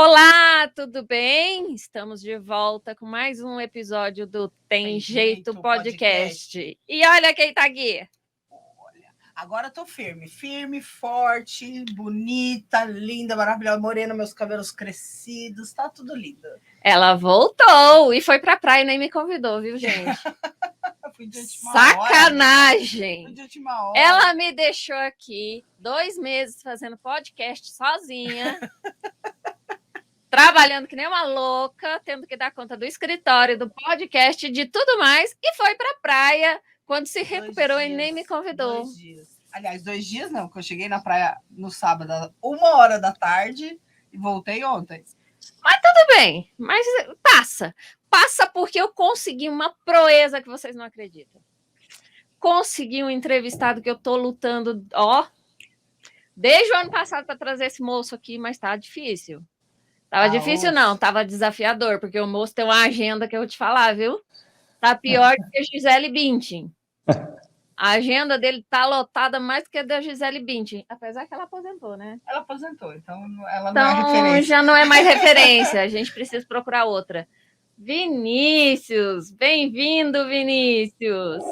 Olá, tudo bem? Estamos de volta com mais um episódio do Tem Jeito Podcast. E olha quem tá aqui. Olha, agora eu tô firme, forte, bonita, linda, maravilhosa, morena, meus cabelos crescidos, tá tudo lindo. Ela voltou e foi pra praia e nem me convidou, viu, gente? Fui de última Sacanagem! hora. Fui de última hora. Ela me deixou aqui 2 meses fazendo podcast sozinha. Trabalhando que nem uma louca, tendo que dar conta do escritório, do podcast, de tudo mais, e foi para a praia quando se recuperou e nem me convidou. 2 dias. Aliás, 2 dias não, porque eu cheguei na praia no sábado, 1h da tarde, e voltei ontem. Mas tudo bem, mas passa. Passa porque eu consegui uma proeza que vocês não acreditam. Consegui um entrevistado que eu tô lutando, desde o ano passado para trazer esse moço aqui, mas tá difícil. Tava difícil, não, tava desafiador, porque o moço tem uma agenda que eu vou te falar, viu? Tá pior que a Gisele Bündchen. A agenda dele tá lotada mais do que a da Gisele Bündchen, apesar que ela aposentou, né? Ela aposentou, então ela não é referência. Então já não é mais referência, a gente precisa procurar outra. Vinícius, bem-vindo, Vinícius.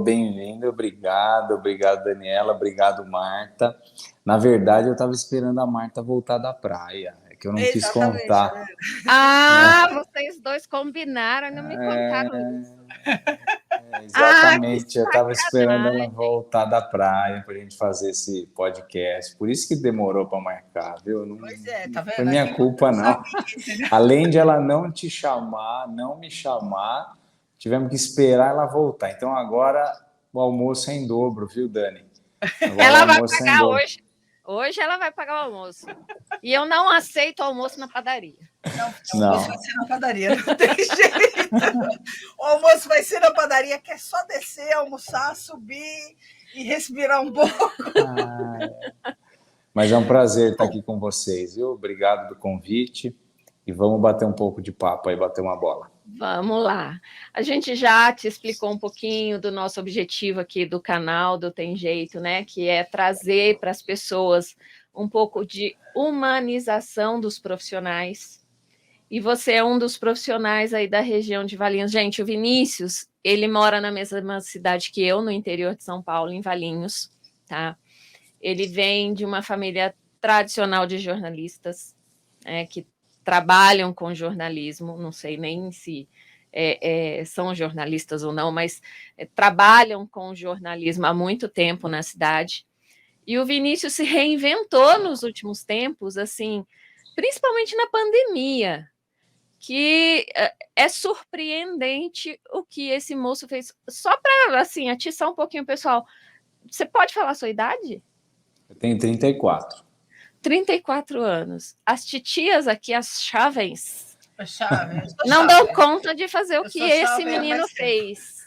Bem-vindo, obrigado, Daniela, obrigado, Marta. Na verdade, eu estava esperando a Marta voltar da praia, é que eu não quis contar. Né? Vocês dois combinaram e não me contaram isso. Exatamente, eu estava esperando ela voltar da praia para a gente fazer esse podcast, por isso que demorou para marcar, viu? Não, tá vendo? Foi minha culpa, não. Além de ela não te chamar, não me chamar, tivemos que esperar ela voltar. Então agora o almoço é em dobro, viu, Dani? Agora ela vai pagar hoje. Hoje ela vai pagar o almoço. E eu não aceito almoço na padaria. Não. O almoço vai ser na padaria, não tem jeito. O almoço vai ser na padaria, que é só descer, almoçar, subir e respirar um pouco. Mas é um prazer estar aqui com vocês, viu? Obrigado do convite. E vamos bater um pouco de papo aí, bater uma bola. Vamos lá. A gente já te explicou um pouquinho do nosso objetivo aqui do canal do Tem Jeito, né? Que é trazer para as pessoas um pouco de humanização dos profissionais. E você é um dos profissionais aí da região de Valinhos. Gente, o Vinícius, ele mora na mesma cidade que eu, no interior de São Paulo, em Valinhos, tá? Ele vem de uma família tradicional de jornalistas, que trabalham com jornalismo, não sei nem se são jornalistas ou não, mas trabalham com jornalismo há muito tempo na cidade. E o Vinícius se reinventou nos últimos tempos, assim, principalmente na pandemia, que é surpreendente o que esse moço fez. Só para, assim, atiçar um pouquinho o pessoal, você pode falar a sua idade? Eu tenho 34. 34 anos. As titias aqui, as jovens, não dão conta de fazer o que esse menino fez.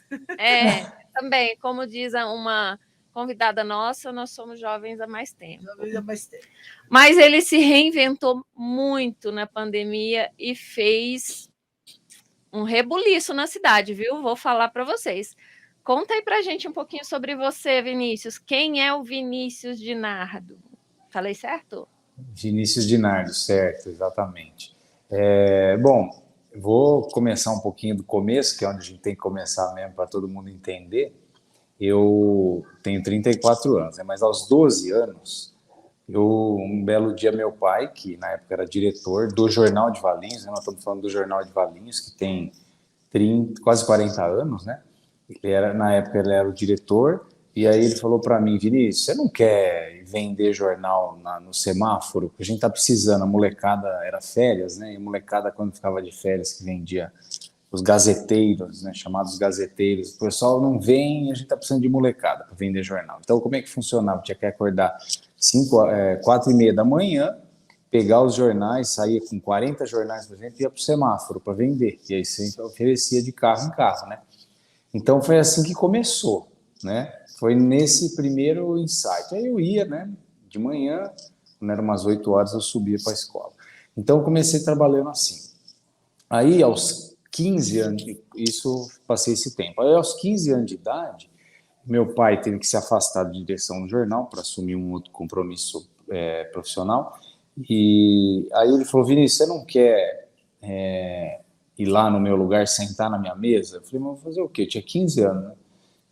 Também, como diz uma convidada nossa, nós somos jovens há mais tempo. Mas ele se reinventou muito na pandemia e fez um rebuliço na cidade, viu? Vou falar para vocês. Conta aí pra gente um pouquinho sobre você, Vinícius. Quem é o Vinícius Dinardo? Falei certo? Vinícius Dinardo, certo, exatamente. Bom, vou começar um pouquinho do começo, que é onde a gente tem que começar mesmo para todo mundo entender. Eu tenho 34 anos, mas aos 12 anos, um belo dia, meu pai, que na época era diretor do Jornal de Valinhos, nós estamos falando do Jornal de Valinhos, que tem quase 40 anos, né? Na época ele era o diretor, e aí ele falou para mim: Vinícius, você não quer vender jornal no semáforo? Porque a gente está precisando, a molecada era férias, né? E a molecada, quando ficava de férias, que vendia os gazeteiros, né? Chamados gazeteiros, o pessoal não vem, a gente está precisando de molecada para vender jornal. Então, como é que funcionava? Tinha que acordar 4h30 da manhã, pegar os jornais, saía com 40 jornais, por exemplo, e ia para o semáforo para vender. E aí você oferecia de carro em carro, né? Então, foi assim que começou, né? Foi nesse primeiro insight. Aí eu ia, né, de manhã, quando eram umas 8 horas, eu subia para a escola. Então, eu comecei trabalhando assim. Aí, aos 15 anos, passei esse tempo. Aí, aos 15 anos de idade, meu pai teve que se afastar da direção do jornal para assumir um outro compromisso profissional. E aí ele falou, Vinícius, você não quer ir lá no meu lugar, sentar na minha mesa? Eu falei, mas vou fazer o quê? Eu tinha 15 anos, né?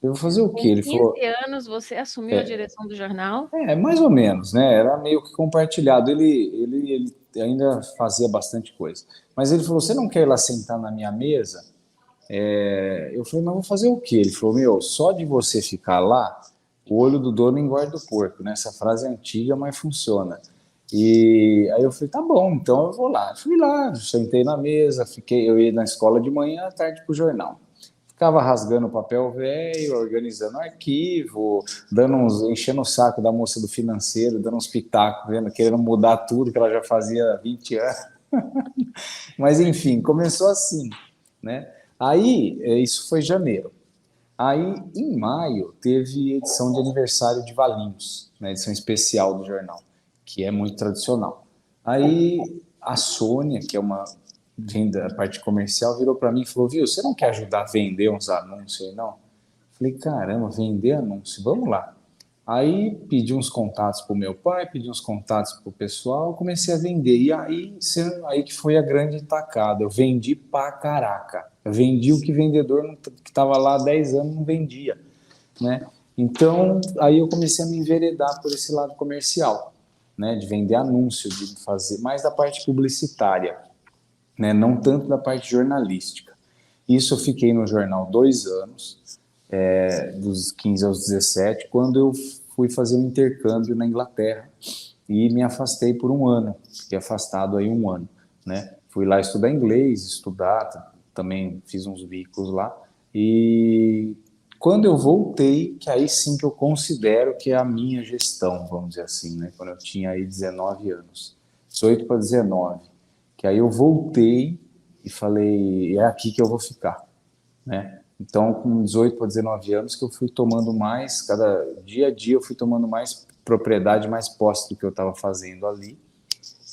Eu vou fazer o quê? Com Ele 15 falou, anos, você assumiu a direção do jornal? mais ou menos, né? Era meio que compartilhado. Ele ainda fazia bastante coisa. Mas ele falou, você não quer ir lá sentar na minha mesa? Eu falei, mas vou fazer o quê? Ele falou, meu, só de você ficar lá, o olho do dono engorda o porco, né? Essa frase é antiga, mas funciona. E aí eu falei, tá bom, então eu vou lá. Fui lá, sentei na mesa, eu ia na escola de manhã, à tarde pro jornal. Ficava rasgando papel velho, organizando arquivo, enchendo o saco da moça do financeiro, dando uns pitacos, querendo mudar tudo que ela já fazia há 20 anos. Mas enfim, começou assim, né? Aí, isso foi janeiro. Aí, em maio, teve edição de aniversário de Valinhos, né, edição especial do jornal, que é muito tradicional. Aí, a Sônia, que é uma venda, a parte comercial, virou para mim e falou, viu, você não quer ajudar a vender uns anúncios aí, não? Falei, caramba, vender anúncio, vamos lá. Aí pedi uns contatos para o meu pai, pedi uns contatos para o pessoal, comecei a vender. E aí que foi a grande tacada. Eu vendi pra caraca. Eu vendi o que vendedor que estava lá há 10 anos não vendia, né? Então, aí eu comecei a me enveredar por esse lado comercial, né? De vender anúncio, de fazer mais da parte publicitária, né? Não tanto da parte jornalística. Isso eu fiquei no jornal 2 anos, dos 15 aos 17, quando eu fui fazer um intercâmbio na Inglaterra e me afastei por 1 ano, fiquei afastado aí 1 ano, né? Fui lá estudar inglês, também fiz uns bicos lá, e quando eu voltei, que aí sim que eu considero que é a minha gestão, vamos dizer assim, né? Quando eu tinha aí 19 anos, 18 para 19, que aí eu voltei e falei, é aqui que eu vou ficar, né? Então, com 18 para 19 anos, que eu fui tomando mais, cada dia a dia eu fui tomando mais propriedade, mais posse do que eu estava fazendo ali.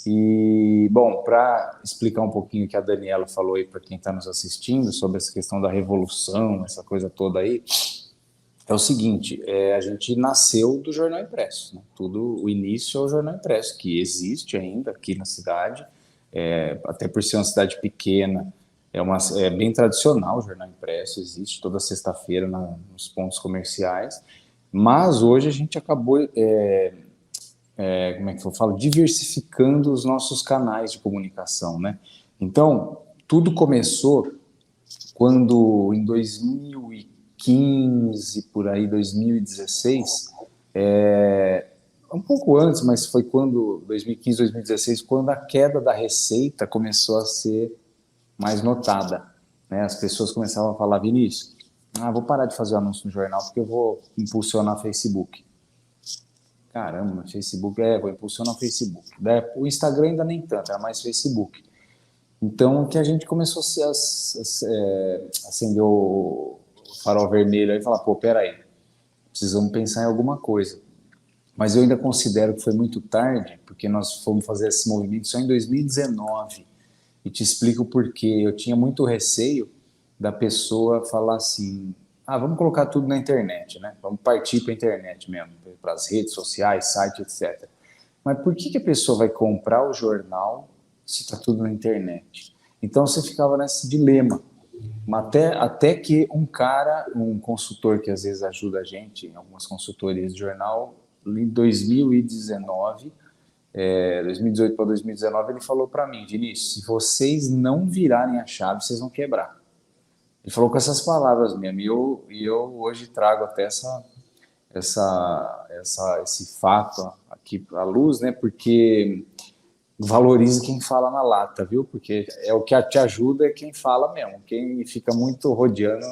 E, bom, para explicar um pouquinho o que a Daniela falou aí para quem está nos assistindo sobre essa questão da revolução, essa coisa toda aí, é o seguinte, a gente nasceu do jornal impresso, né? O início é o jornal impresso, que existe ainda aqui na cidade, até por ser uma cidade pequena, é bem tradicional o jornal impresso, existe toda sexta-feira nos pontos comerciais, mas hoje a gente acabou, como é que eu falo, diversificando os nossos canais de comunicação, né? Então, tudo começou quando em 2015, por aí, 2016, um pouco antes, mas foi quando, 2015, 2016, quando a queda da receita começou a ser mais notada, né? As pessoas começavam a falar, Vinícius, vou parar de fazer anúncio no jornal porque eu vou impulsionar Facebook. Caramba, Facebook, vou impulsionar o Facebook. O Instagram ainda nem tanto, era mais Facebook. Então, que a gente começou a acender o farol vermelho aí e falar, pô, peraí, precisamos pensar em alguma coisa. Mas eu ainda considero que foi muito tarde, porque nós fomos fazer esse movimento só em 2019. E te explico por quê. Eu tinha muito receio da pessoa falar assim, vamos colocar tudo na internet, né? Vamos partir para a internet mesmo, para as redes sociais, site, etc. Mas por que a pessoa vai comprar o jornal se está tudo na internet? Então você ficava nesse dilema. Até que um consultor que às vezes ajuda a gente em algumas consultorias de jornal, em 2019, 2018 para 2019, ele falou para mim, Vinícius, se vocês não virarem a chave, vocês vão quebrar. Ele falou com essas palavras mesmo, e eu hoje trago até esse fato aqui à luz, né? Porque valorize quem fala na lata, viu? Porque é o que te ajuda é quem fala mesmo. Quem fica muito rodeando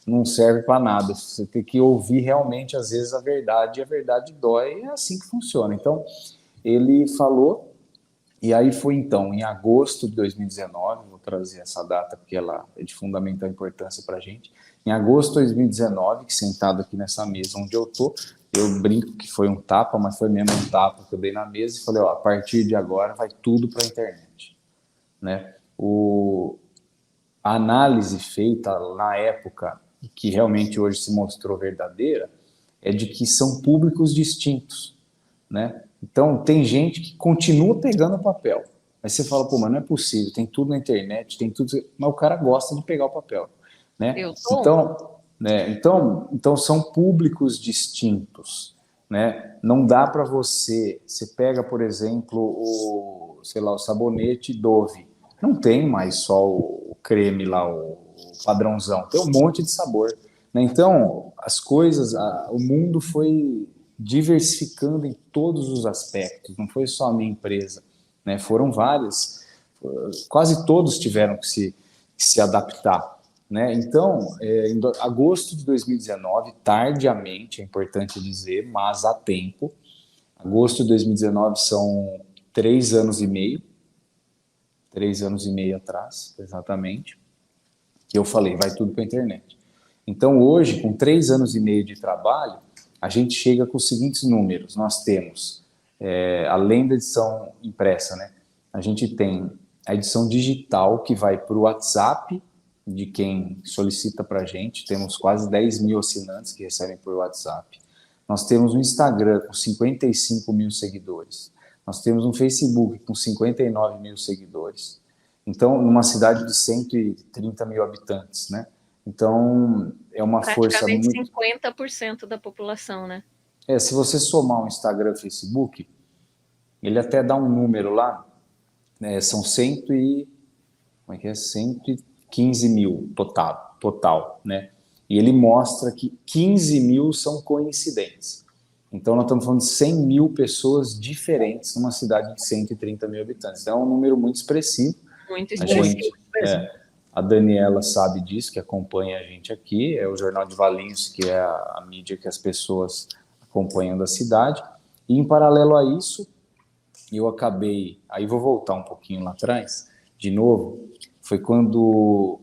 não serve para nada. Você tem que ouvir realmente, às vezes, a verdade, e a verdade dói, e é assim que funciona. Então, ele falou, e aí foi então, em agosto de 2019, vou trazer essa data porque ela é de fundamental importância para a gente, em agosto de 2019, que sentado aqui nessa mesa onde eu tô, eu brinco que foi um tapa, mas foi mesmo um tapa que eu dei na mesa e falei, a partir de agora vai tudo para a internet, né? A análise feita na época, que realmente hoje se mostrou verdadeira, é de que são públicos distintos, né? Então, tem gente que continua pegando o papel. Aí você fala, pô, mas não é possível, tem tudo na internet, tem tudo... Mas o cara gosta de pegar o papel, né? Eu sou Então são públicos distintos, né? Não dá para você pega, por exemplo, sei lá, o sabonete Dove. Não tem mais só o creme lá, o padrãozão. Tem um monte de sabor, né? Então, as coisas, o mundo foi diversificando em todos os aspectos, não foi só a minha empresa, né? Foram várias, quase todos tiveram que se adaptar, né? Então, em agosto de 2019, tardiamente, é importante dizer, mas há tempo. Agosto de 2019 são 3 anos e meio atrás, exatamente, que eu falei, vai tudo para a internet. Então, hoje, com 3 anos e meio de trabalho, a gente chega com os seguintes números. Nós temos, além da edição impressa, né, a gente tem a edição digital, que vai para o WhatsApp de quem solicita para a gente. Temos quase 10 mil assinantes que recebem por WhatsApp. Nós temos um Instagram com 55 mil seguidores. Nós temos um Facebook com 59 mil seguidores. Então, numa cidade de 130 mil habitantes, né? Então, é uma força muito... Praticamente 50% da população, né? Se você somar o Instagram e o Facebook, ele até dá um número lá, né? São 115 mil total, né? E ele mostra que 15 mil são coincidentes. Então, nós estamos falando de 100 mil pessoas diferentes numa cidade de 130 mil habitantes. Então, é um número muito expressivo. Muito expressivo. A Daniela sabe disso, que acompanha a gente aqui. É o Jornal de Valinhos, que é a mídia que as pessoas acompanham da cidade. E, em paralelo a isso, eu acabei... Aí vou voltar um pouquinho lá atrás, de novo. Foi quando,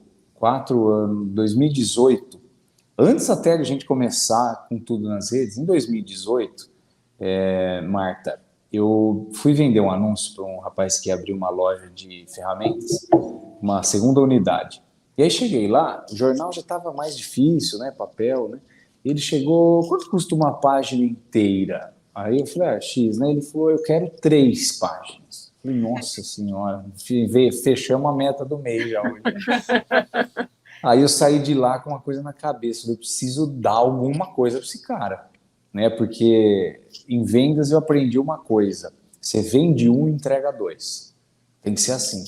2018, antes até de a gente começar com tudo nas redes, em 2018, Marta, eu fui vender um anúncio para um rapaz que abriu uma loja de ferramentas, uma segunda unidade. E aí cheguei lá, o jornal já estava mais difícil, né, papel, né? Ele chegou, quanto custa uma página inteira? Aí eu falei, X, né? Ele falou, eu quero 3 páginas. Eu falei, nossa senhora, fechamos a meta do mês já hoje. Aí eu saí de lá com uma coisa na cabeça, eu preciso dar alguma coisa para esse cara, né? Porque em vendas eu aprendi uma coisa, você vende 1 e entrega 2. Tem que ser assim,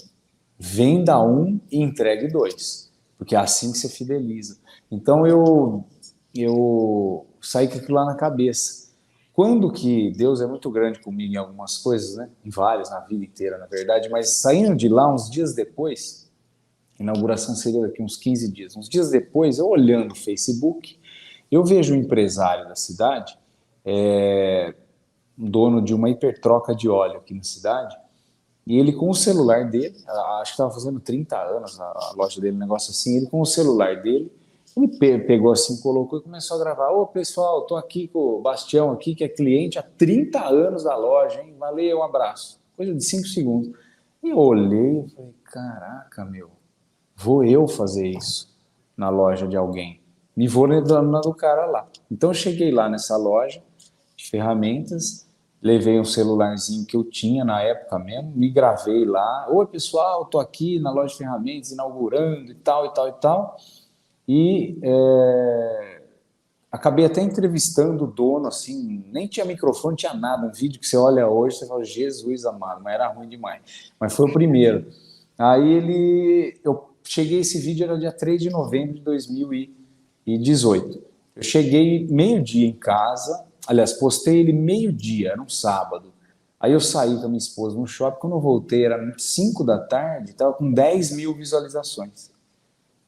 venda 1 e entregue 2, porque é assim que você fideliza. Então eu saí com aquilo lá na cabeça. Quando que Deus é muito grande comigo em algumas coisas, né? Em várias, na vida inteira, na verdade, mas saindo de lá uns dias depois, a inauguração seria daqui uns 15 dias. Uns dias depois, eu olhando o Facebook, eu vejo um empresário da cidade, dono de uma hipertroca de óleo aqui na cidade, e ele com o celular dele, acho que estava fazendo 30 anos a loja dele, um negócio assim, ele com o celular dele, ele pegou assim, colocou e começou a gravar. Ô pessoal, estou aqui com o Bastião aqui, que é cliente há 30 anos da loja, hein? Valeu, um abraço. Coisa de 5 segundos. E eu olhei e falei, caraca, meu, vou eu fazer isso na loja de alguém. E vou na do cara lá. Então eu cheguei lá nessa loja de ferramentas, levei um celularzinho que eu tinha na época mesmo, me gravei lá. Oi pessoal, estou aqui na loja de ferramentas, inaugurando e tal, e tal, e tal. E acabei até entrevistando o dono, assim, nem tinha microfone, tinha nada. Um vídeo que você olha hoje, você fala, Jesus amado, mas era ruim demais. Mas foi o primeiro. Aí eu cheguei, esse vídeo era dia 3 de novembro de 2018. Eu cheguei meio-dia em casa, aliás, postei ele meio-dia, era um sábado. Aí eu saí com a minha esposa no shopping, quando eu voltei era 5 da tarde, estava com 10 mil visualizações.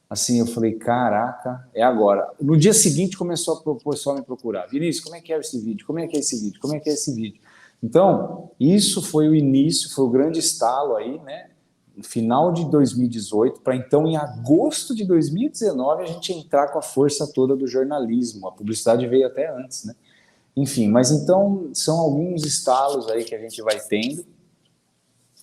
Assim, eu falei, caraca, é agora. No dia seguinte começou o pessoal a me procurar. Vinícius, como é que é esse vídeo? Como é que é esse vídeo? Como é que é esse vídeo? Então, isso foi o início, foi o grande estalo aí, né? No final de 2018, para então, em agosto de 2019, a gente entrar com a força toda do jornalismo. A publicidade veio até antes, né? Enfim, mas então, são alguns estalos aí que a gente vai tendo,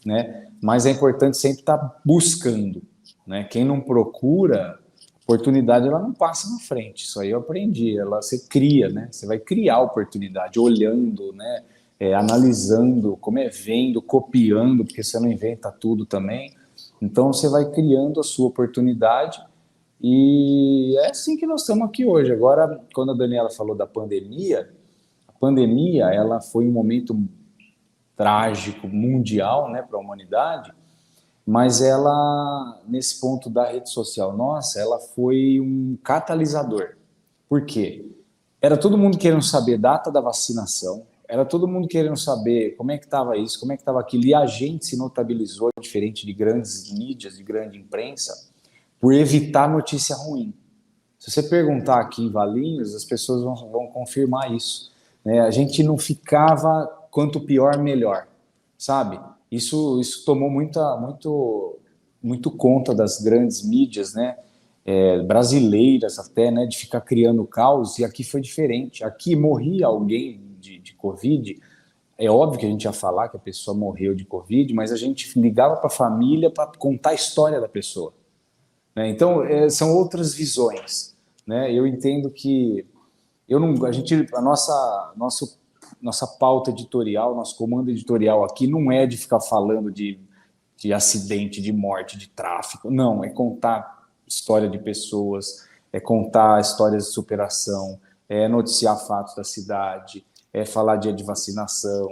né? Mas é importante sempre estar buscando, né? Quem não procura oportunidade, ela não passa na frente. Isso aí eu aprendi. Você cria, né? Você vai criar oportunidade olhando, né? analisando, como é vendo, copiando, porque você não inventa tudo também. Então você vai criando a sua oportunidade e é assim que nós estamos aqui hoje. Agora, quando a Daniela falou da pandemia, a pandemia ela foi um momento trágico, mundial, né, para a humanidade, mas ela, nesse ponto da rede social nossa, ela foi um catalisador. Por quê? Era todo mundo querendo saber data da vacinação, era todo mundo querendo saber como é que estava isso, como é que estava aquilo, e a gente se notabilizou, diferente de grandes mídias, de grande imprensa, por evitar notícia ruim. Se você perguntar aqui em Valinhos, as pessoas vão confirmar isso, né? A gente não ficava quanto pior, melhor, sabe? Isso tomou muito conta das grandes mídias, né? Brasileiras até, né? De ficar criando caos, e aqui foi diferente. Aqui morria alguém de Covid, é óbvio que a gente ia falar que a pessoa morreu de Covid, mas a gente ligava para a família para contar a história da pessoa, né? Então, são outras visões, né? Eu entendo que eu não, a gente, a nossa pauta editorial, nosso comando editorial aqui não é de ficar falando de acidente, de morte, de tráfico. Não, é contar história de pessoas, é contar histórias de superação, é noticiar fatos da cidade, é falar dia de vacinação,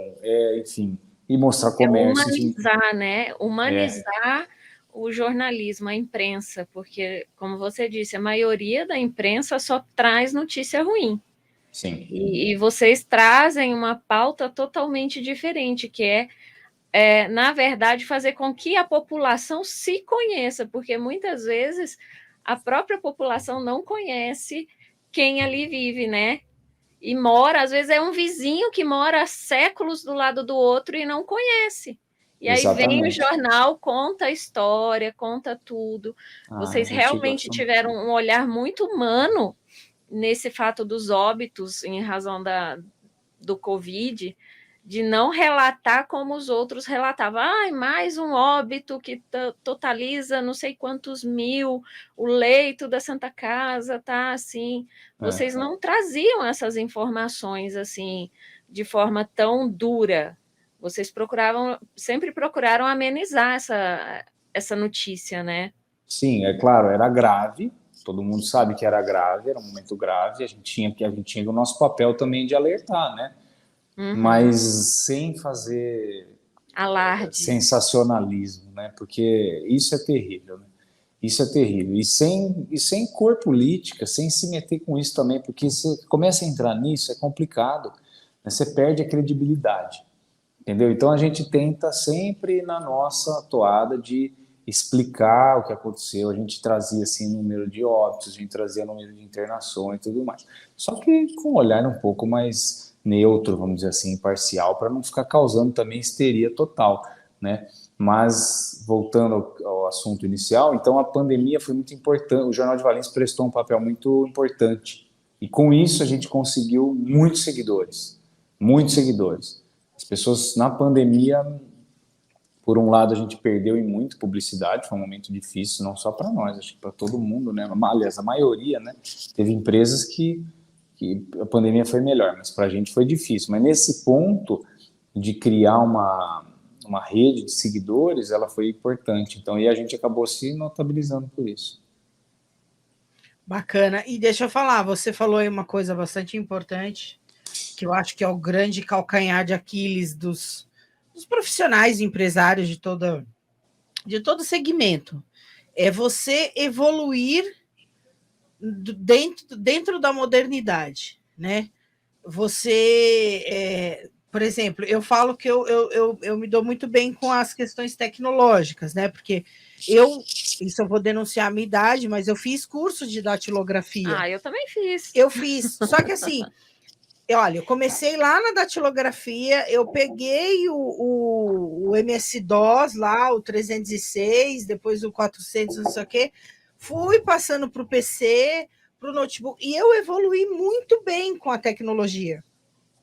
enfim, e mostrar comércio. Humanizar, né? É, Humanizar o jornalismo, a imprensa, porque, como você disse, a maioria da imprensa só traz notícia ruim. sim. E vocês trazem uma pauta totalmente diferente, que na verdade, fazer com que a população se conheça, porque muitas vezes a própria população não conhece quem ali vive, né? E mora, às vezes é um vizinho que mora há séculos do lado do outro e não conhece. E aí vem o Exatamente. jornal, conta a história, conta tudo. Ah, a Vocês gente realmente gosta. tiveram um olhar muito humano nesse fato dos óbitos em razão do Covid, de não relatar como os outros relatavam. Mais um óbito que totaliza não sei quantos mil, o leito da Santa Casa tá assim. Vocês não traziam essas informações assim de forma tão dura. Vocês sempre procuraram amenizar essa notícia, né? Sim, é claro, era grave. Todo mundo sabe que era grave, era um momento grave. A gente tinha o nosso papel também de alertar, né? Uhum. Mas sem fazer Alarde. sensacionalismo, né? Porque isso é terrível, né? Isso é terrível. E sem cor política, sem se meter com isso também, porque você começa a entrar nisso, é complicado, né? Você perde a credibilidade. Entendeu? Então a gente tenta sempre na nossa toada de explicar o que aconteceu. A gente trazia assim número de óbitos, a gente trazia número de internações e tudo mais. Só que com um olhar um pouco mais neutro, vamos dizer assim, imparcial, para não ficar causando também histeria total, né? Mas voltando ao assunto inicial, então a pandemia foi muito importante. O Jornal de Valinhos prestou um papel muito importante e com isso a gente conseguiu muitos seguidores, muitos seguidores. As pessoas, na pandemia, por um lado, a gente perdeu em muito publicidade, foi um momento difícil, não só para nós, acho que para todo mundo, né? Aliás, a maioria, né? Teve empresas que a pandemia foi melhor, mas para a gente foi difícil. Mas nesse ponto de criar uma rede de seguidores, ela foi importante. Então, e a gente acabou se notabilizando por isso. Bacana. E deixa eu falar, você falou aí uma coisa bastante importante, que eu acho que é o grande calcanhar de Aquiles dos profissionais empresários de todo segmento. É você evoluir dentro da modernidade, né? Por exemplo, eu falo que eu me dou muito bem com as questões tecnológicas, né? Porque isso eu vou denunciar a minha idade, mas eu fiz curso de datilografia. Eu também fiz. Eu fiz, só que assim, olha, eu comecei lá na datilografia, eu peguei o MS-DOS lá, o 306, depois o 400, não sei o quê, fui passando para o PC, para o notebook, e eu evoluí muito bem com a tecnologia.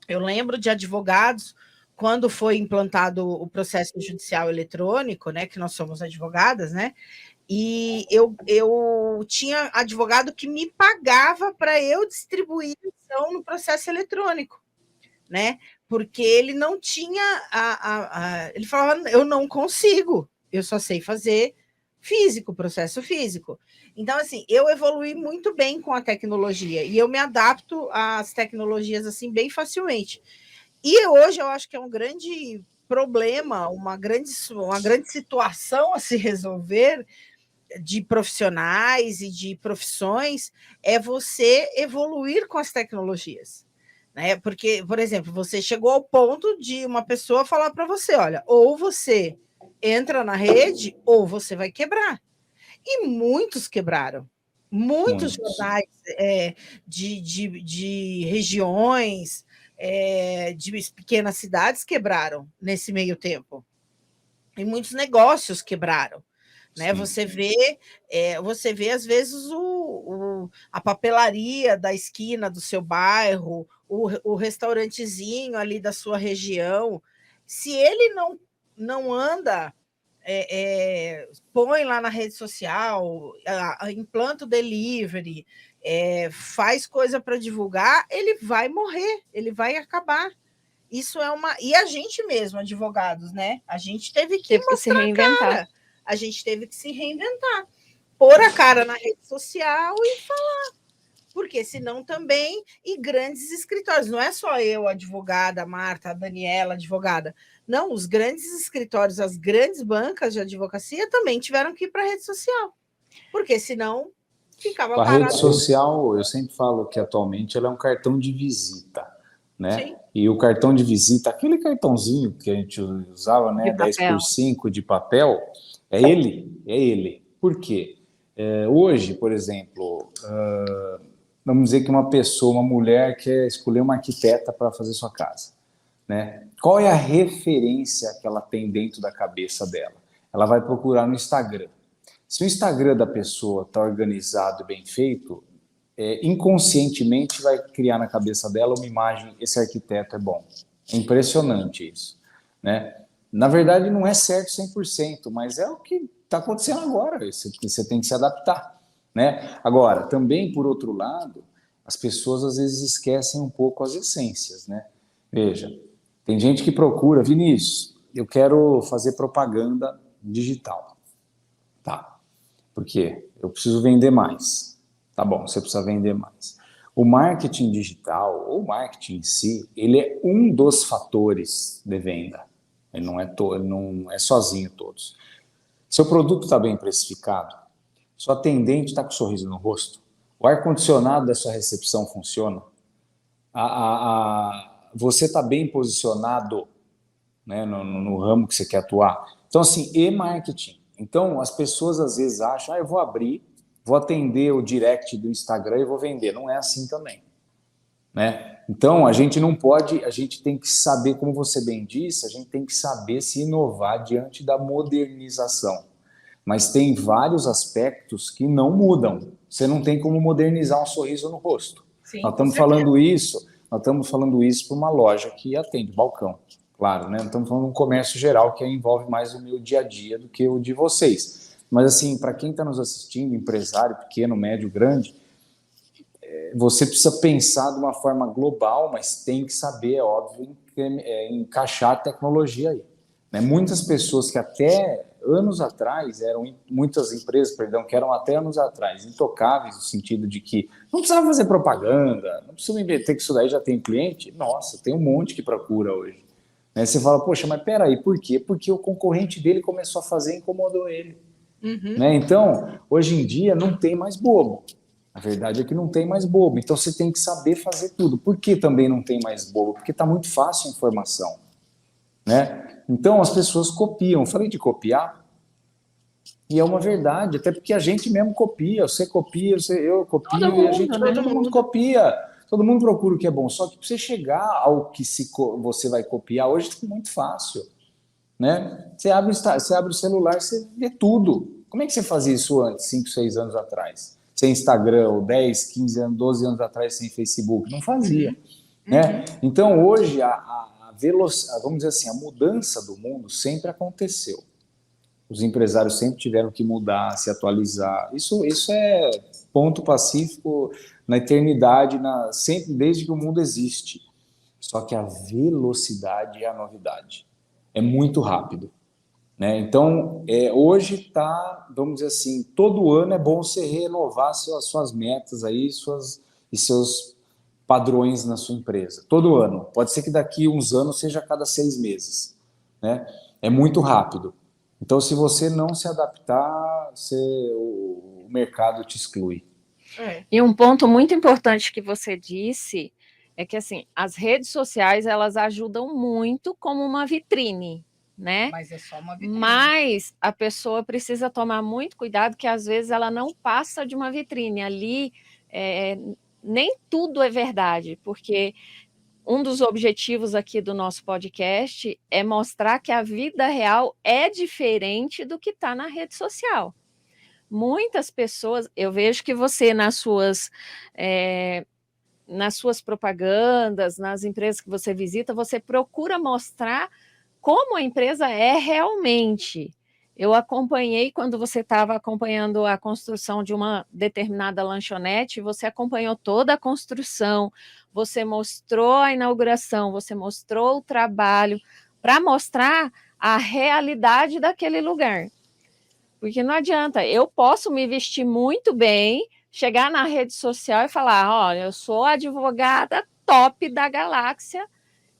Eu lembro de advogados, quando foi implantado o processo judicial eletrônico, né, que nós somos advogadas, né, e eu tinha advogado que me pagava para eu distribuir ação no processo eletrônico, né? porque ele não tinha ele falava, eu não consigo, eu só sei fazer físico, processo físico. Então, assim, eu evolui muito bem com a tecnologia e eu me adapto às tecnologias assim bem facilmente. E hoje eu acho que é um grande problema, uma grande situação a se resolver de profissionais e de profissões é você evoluir com as tecnologias. Né? Porque, por exemplo, você chegou ao ponto de uma pessoa falar para você, olha, ou você entra na rede ou você vai quebrar. E muitos quebraram. Muitos jornais de regiões, de pequenas cidades quebraram nesse meio tempo. E muitos negócios quebraram. Né? Você vê, às vezes, a papelaria da esquina do seu bairro, o restaurantezinho ali da sua região. Se ele não anda, põe lá na rede social, implanta o delivery, faz coisa para divulgar, ele vai morrer, ele vai acabar. Isso é uma. E a gente mesmo, advogados, né? A gente teve que se reinventar. A gente teve que se reinventar, pôr a cara na rede social e falar. Porque senão também, e grandes escritórios, não é só eu, advogada, a Marta, a Daniela, advogada. Não, os grandes escritórios, as grandes bancas de advocacia também tiveram que ir para a rede social. Porque senão ficava parado. A rede social, eu sempre falo que atualmente ela é um cartão de visita. Né? Sim. E o cartão de visita, aquele cartãozinho que a gente usava, né, 10x5 de papel, é ele. Por quê? Hoje, por exemplo, vamos dizer que uma mulher quer escolher uma arquiteta para fazer sua casa. Né? Qual é a referência que ela tem dentro da cabeça dela? Ela vai procurar no Instagram. Se o Instagram da pessoa está organizado e bem feito, inconscientemente vai criar na cabeça dela uma imagem, esse arquiteto é bom. É impressionante isso. Né? Na verdade, não é certo 100%, mas é o que está acontecendo agora. Você tem que se adaptar. Né? Agora, também, por outro lado, as pessoas às vezes esquecem um pouco as essências. Né? Veja, tem gente que procura, Vinícius, eu quero fazer propaganda digital. Tá. Por quê? Eu preciso vender mais. Tá bom, você precisa vender mais. O marketing digital, ou o marketing em si, ele é um dos fatores de venda. Ele não é sozinho todos. Seu produto está bem precificado, sua atendente está com um sorriso no rosto, o ar-condicionado da sua recepção funciona, você está bem posicionado, né, no ramo que você quer atuar. Então, assim, e-marketing. Então, as pessoas às vezes acham, eu vou abrir, vou atender o direct do Instagram e vou vender. Não é assim também. Né? Então, a gente não pode, a gente tem que saber, como você bem disse, a gente tem que saber se inovar diante da modernização. Mas tem vários aspectos que não mudam. Você não tem como modernizar um sorriso no rosto. Sim, nós estamos falando isso para uma loja que atende balcão. Claro, né? Não estamos falando de um comércio geral que envolve mais o meu dia a dia do que o de vocês. Mas, assim, para quem está nos assistindo, empresário pequeno, médio, grande, você precisa pensar de uma forma global, mas tem que saber, é óbvio, encaixar a tecnologia aí. Né? Muitas pessoas que até anos atrás, muitas empresas, que eram até anos atrás intocáveis, no sentido de que não precisava fazer propaganda, não precisa ter que isso daí já tem cliente. Nossa, tem um monte que procura hoje. Né? Você fala, poxa, mas peraí, por quê? Porque o concorrente dele começou a fazer e incomodou ele. Uhum. Né? Então, hoje em dia, não tem mais bobo. A verdade é que não tem mais bobo. Então, você tem que saber fazer tudo. Por que também não tem mais bobo? Porque está muito fácil a informação. Né? Então, as pessoas copiam. Eu falei de copiar, e é uma verdade, até porque a gente mesmo copia. Você copia, eu copio, todo mundo copia. Todo mundo procura o que é bom. Só que para você chegar ao que você vai copiar, hoje é muito fácil. Né? Você abre o celular, você vê tudo. Como é que você fazia isso antes, 5, 6 anos atrás? Sem Instagram, ou 10, 15 anos, 12 anos atrás, sem Facebook? Não fazia. Né? Então, hoje, a velocidade, vamos dizer assim, a mudança do mundo sempre aconteceu. Os empresários sempre tiveram que mudar, se atualizar. Isso é ponto pacífico na eternidade, sempre desde que o mundo existe. Só que a velocidade é a novidade. É muito rápido, né? Então, hoje está, vamos dizer assim, todo ano é bom você renovar suas metas aí, e seus padrões na sua empresa. Todo ano. Pode ser que daqui uns anos seja a cada 6 meses, né? É muito rápido. Então, se você não se adaptar, o mercado te exclui. E um ponto muito importante que você disse é que assim, as redes sociais elas ajudam muito como uma vitrine, né? Mas é só uma vitrine. Mas a pessoa precisa tomar muito cuidado, que às vezes ela não passa de uma vitrine. Ali nem tudo é verdade, porque um dos objetivos aqui do nosso podcast é mostrar que a vida real é diferente do que está na rede social. Muitas pessoas, eu vejo que você nas suas propagandas, nas empresas que você visita, você procura mostrar como a empresa é realmente. Eu acompanhei quando você estava acompanhando a construção de uma determinada lanchonete, você acompanhou toda a construção, você mostrou a inauguração, você mostrou o trabalho, para mostrar a realidade daquele lugar. Porque não adianta, eu posso me vestir muito bem, chegar na rede social e falar, olha, eu sou a advogada top da galáxia,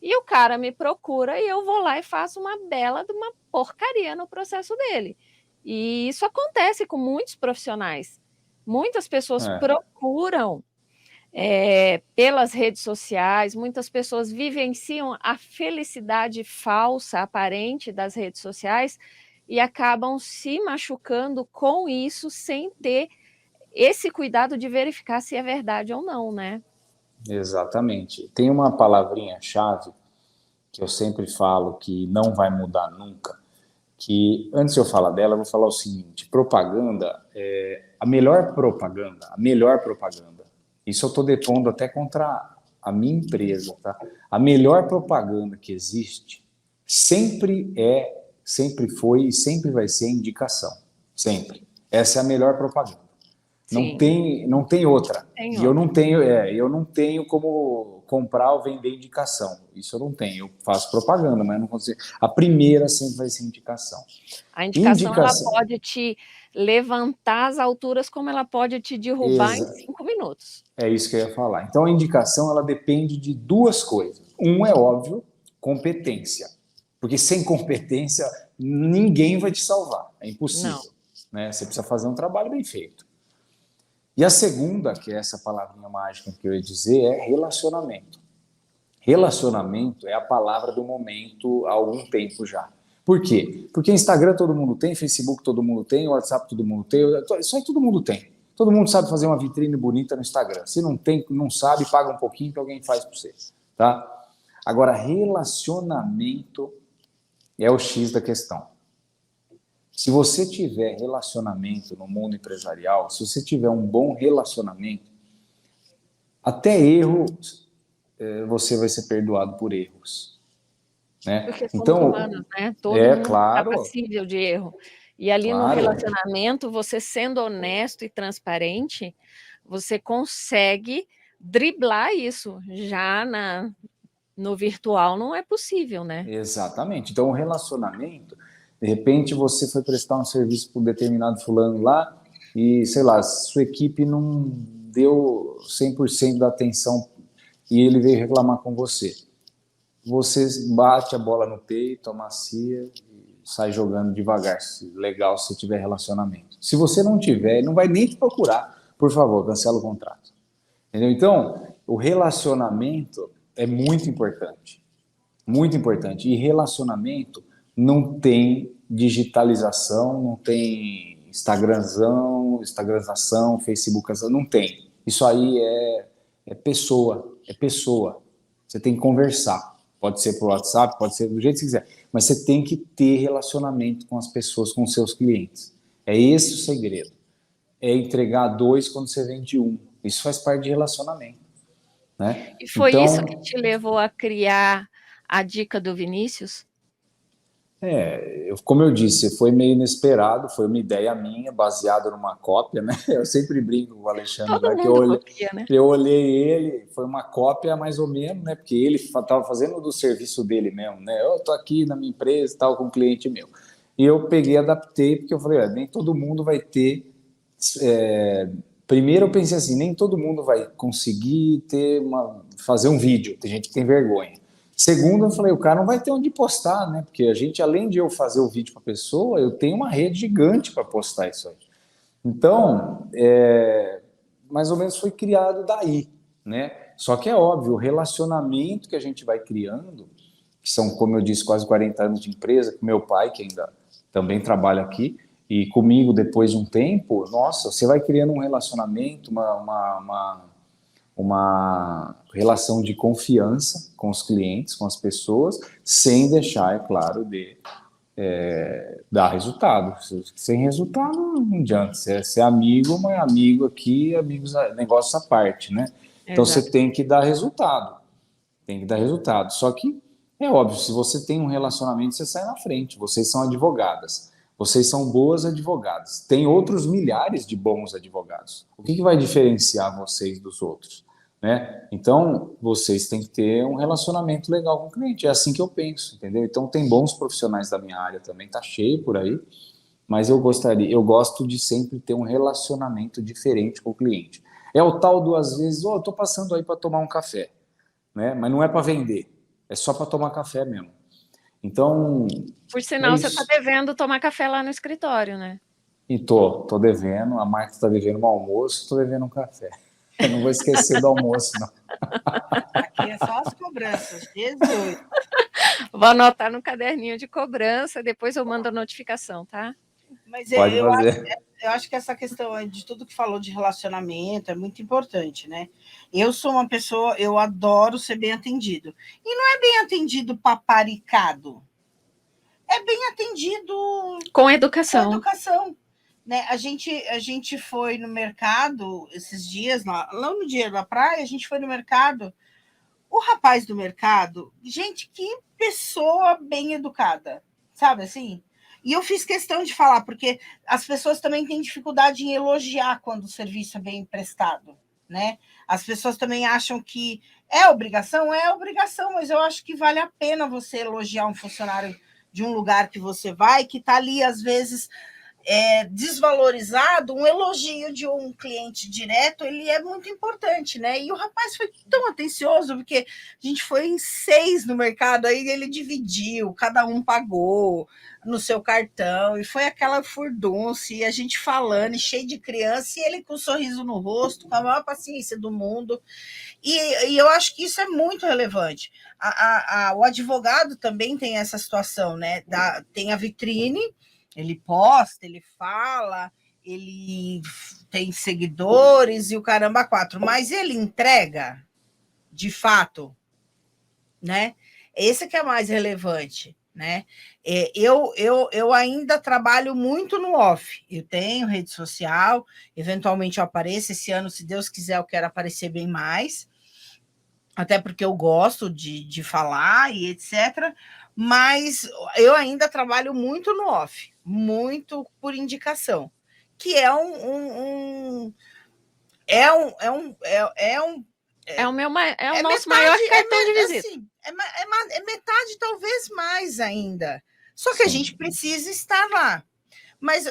e o cara me procura e eu vou lá e faço uma bela de uma porcaria no processo dele. E isso acontece com muitos profissionais. Muitas pessoas procuram pelas redes sociais, muitas pessoas vivenciam a felicidade falsa, aparente das redes sociais, e acabam se machucando com isso sem ter esse cuidado de verificar se é verdade ou não, né? Exatamente. Tem uma palavrinha-chave que eu sempre falo que não vai mudar nunca, que antes de eu falar dela, eu vou falar o seguinte: propaganda é a melhor propaganda, isso eu estou depondo até contra a minha empresa, tá? A melhor propaganda que existe sempre foi e sempre vai ser indicação. Sempre. Essa é a melhor propaganda. Não tem outra. E eu não tenho como comprar ou vender indicação. Isso eu não tenho. Eu faço propaganda, mas não consigo. A primeira sempre vai ser indicação. A indicação ela pode te levantar as alturas, como ela pode te derrubar em 5 minutos. É isso que eu ia falar. Então a indicação ela depende de duas coisas. Um é óbvio, competência. Porque sem competência ninguém vai te salvar. É impossível. Né? Você precisa fazer um trabalho bem feito. E a segunda, que é essa palavrinha mágica que eu ia dizer, é relacionamento. Relacionamento é a palavra do momento há algum tempo já. Por quê? Porque Instagram todo mundo tem, Facebook todo mundo tem, WhatsApp todo mundo tem, isso aí todo mundo tem. Todo mundo sabe fazer uma vitrine bonita no Instagram. Se não tem, não sabe, paga um pouquinho que alguém faz para você. Tá? Agora, relacionamento é o X da questão. Se você tiver relacionamento no mundo empresarial, se você tiver um bom relacionamento, até erro você vai ser perdoado por erros. Né? Porque somos humanos, né? Todo mundo está passível de erro. E ali no relacionamento, você sendo honesto e transparente, você consegue driblar isso. Já no virtual não é possível, né? Exatamente. Então, o relacionamento, de repente você foi prestar um serviço para um determinado fulano lá e, sei lá, sua equipe não deu 100% da atenção e ele veio reclamar com você. Você bate a bola no peito, amacia e sai jogando devagar. Legal se tiver relacionamento. Se você não tiver, não vai nem te procurar. Por favor, cancela o contrato. Entendeu? Então, o relacionamento é muito importante. Muito importante. E relacionamento não tem digitalização, não tem Instagramização, Facebookização, não tem. Isso aí é pessoa. Você tem que conversar. Pode ser por WhatsApp, pode ser do jeito que você quiser. Mas você tem que ter relacionamento com as pessoas, com os seus clientes. É esse o segredo. É entregar 2 quando você vende 1. Isso faz parte de relacionamento. Né? E foi isso que te levou a criar a dica do Vinícius? Como eu disse, foi meio inesperado, foi uma ideia minha, baseada numa cópia, né? Eu sempre brinco com o Alexandre, Todo né, mundo copia, né? eu olhei ele, foi uma cópia mais ou menos, né? Porque ele estava fazendo do serviço dele mesmo, né? Eu estou aqui na minha empresa, tal, com um cliente meu. E eu peguei, adaptei, porque eu falei, nem todo mundo vai ter. Primeiro eu pensei assim, nem todo mundo vai conseguir fazer um vídeo, tem gente que tem vergonha. Segundo, eu falei, o cara não vai ter onde postar, né? Porque a gente, além de eu fazer o vídeo para a pessoa, eu tenho uma rede gigante para postar isso aí. Então, mais ou menos foi criado daí, né? Só que é óbvio, o relacionamento que a gente vai criando, que são, como eu disse, quase 40 anos de empresa, com meu pai, que ainda também trabalha aqui, e comigo depois de um tempo, nossa, você vai criando um relacionamento, uma relação de confiança com os clientes, com as pessoas, sem deixar, é claro, de dar resultado. Sem resultado não adianta. Você é amigo, mas amigo aqui, amigos, negócio à parte, né? Então Exato. você tem que dar resultado. Tem que dar resultado. Só que é óbvio, se você tem um relacionamento, você sai na frente. Vocês são advogadas. Vocês são boas advogadas. Tem outros milhares de bons advogados. O que vai diferenciar vocês dos outros? Né? Então, vocês têm que ter um relacionamento legal com o cliente. É assim que eu penso, entendeu? Então, tem bons profissionais da minha área também, tá cheio por aí, mas eu gosto de sempre ter um relacionamento diferente com o cliente. É o tal do, às vezes, eu tô passando aí para tomar um café, né? Mas não é para vender, é só para tomar café mesmo. Então, Por é sinal, você está isso. devendo tomar café lá no escritório, né? E tô devendo, a Marta está devendo um almoço, tô devendo um café. Eu não vou esquecer do almoço, não. Aqui é só as cobranças, Jesus. Vou anotar no caderninho de cobrança, depois eu mando a notificação, tá? Mas Pode fazer. eu acho que essa questão de tudo que falou de relacionamento é muito importante, né? Eu sou uma pessoa, eu adoro ser bem atendido. E não é bem atendido paparicado. É bem atendido Com educação. com educação. Né? A gente foi no mercado esses dias, lá no dia da praia, a gente foi no mercado. O rapaz do mercado, gente, que pessoa bem educada, sabe assim? E eu fiz questão de falar, porque as pessoas também têm dificuldade em elogiar quando o serviço é bem prestado, né? As pessoas também acham que é obrigação, mas eu acho que vale a pena você elogiar um funcionário de um lugar que você vai, que está ali, às vezes, desvalorizado. Um elogio de um cliente direto, ele é muito importante, né? E o rapaz foi tão atencioso, porque a gente foi em 6 no mercado, aí ele dividiu, cada um pagou no seu cartão, e foi aquela furdunça, e a gente falando, e cheio de criança, e ele com um sorriso no rosto, com a maior paciência do mundo, e eu acho que isso é muito relevante. O advogado também tem essa situação, né? Tem a vitrine, ele posta, ele fala, ele tem seguidores e o caramba 4, mas ele entrega de fato, né? Esse que é mais relevante, né? Eu ainda trabalho muito no off. Eu tenho rede social, eventualmente eu apareço. Esse ano, se Deus quiser, eu quero aparecer bem mais, até porque eu gosto de falar e etc. Mas eu ainda trabalho muito no off, muito por indicação, que é o nosso maior cartão de visita. Assim, é metade, talvez mais ainda. Só que a gente precisa estar lá. Mas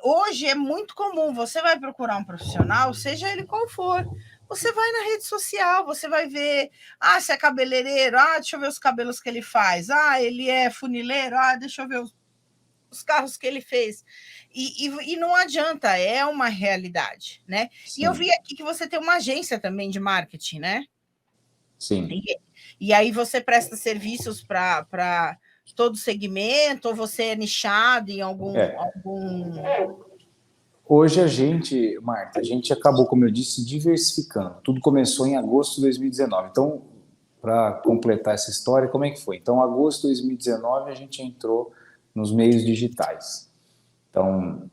hoje é muito comum, você vai procurar um profissional, seja ele qual for, você vai na rede social, você vai ver, se é cabeleireiro, deixa eu ver os cabelos que ele faz, ele é funileiro, deixa eu ver os carros que ele fez. E não adianta, é uma realidade, né? Sim. E eu vi aqui que você tem uma agência também de marketing, né? Sim. E aí você presta serviços para todo segmento, ou você é nichado em algum... Hoje Marta, a gente acabou, como eu disse, diversificando. Tudo começou em agosto de 2019. Então, para completar essa história, como é que foi? Então, em agosto de 2019, a gente entrou nos meios digitais. Então,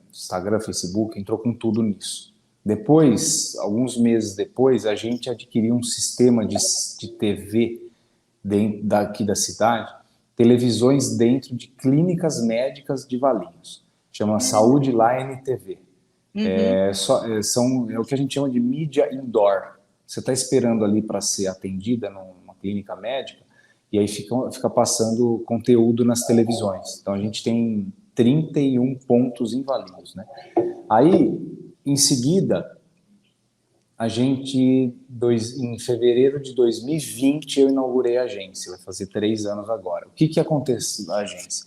Instagram, Facebook, entrou com tudo nisso. Depois, alguns meses depois, a gente adquiriu um sistema de TV daqui da cidade, televisões dentro de clínicas médicas de Valinhos. Chama Saúde Line TV. É o que a gente chama de mídia indoor. Você está esperando ali para ser atendida numa clínica médica e aí fica passando conteúdo nas televisões. Então, a gente tem 31 pontos em Valinhos, né? Aí, em seguida, a gente, em fevereiro de 2020, eu inaugurei a agência. Vai fazer 3 anos agora. O que acontece na agência?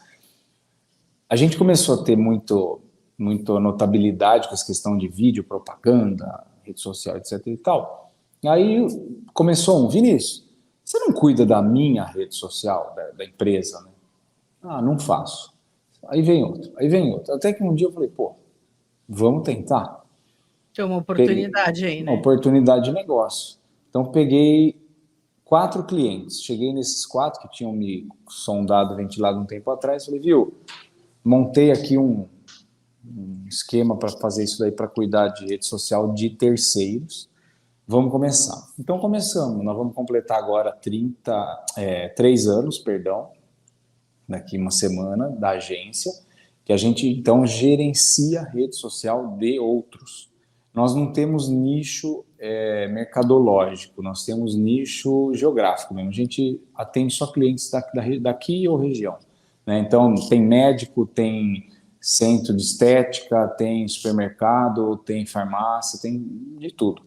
A gente começou a ter muito notabilidade com essa questão de vídeo, propaganda, rede social, etc. e tal. Aí começou Vinícius, você não cuida da minha rede social, da empresa, né? Ah, não faço. Aí vem outro. Até que um dia eu falei, pô, vamos tentar. Tem uma oportunidade aí, né? Uma oportunidade de negócio. Então, peguei 4 clientes. Cheguei nesses 4 que tinham me sondado, ventilado um tempo atrás. Falei, viu, montei aqui um esquema para fazer isso daí, para cuidar de rede social de terceiros. Vamos começar. Então, começamos. Nós vamos completar agora 3 anos, daqui uma semana, da agência, que a gente, então, gerencia a rede social de outros. Nós não temos nicho mercadológico, nós temos nicho geográfico mesmo. A gente atende só clientes daqui ou região, né? Então, tem médico, tem centro de estética, tem supermercado, tem farmácia, tem de tudo.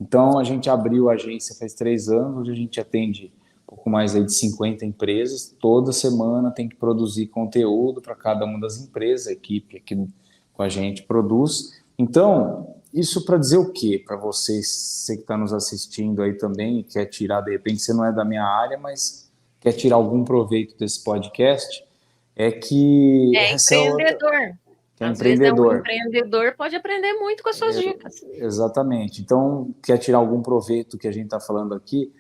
Então, a gente abriu a agência faz 3 anos, onde a gente atende um pouco mais aí de 50 empresas. Toda semana tem que produzir conteúdo para cada uma das empresas, a equipe aqui com a gente produz. Então, isso para dizer o quê? Para você que está nos assistindo aí também e quer tirar, de repente, você não é da minha área, mas quer tirar algum proveito desse podcast, é que... empreendedor. Às vezes um empreendedor pode aprender muito com as suas dicas. Exatamente. Então, quer tirar algum proveito que a gente está falando aqui,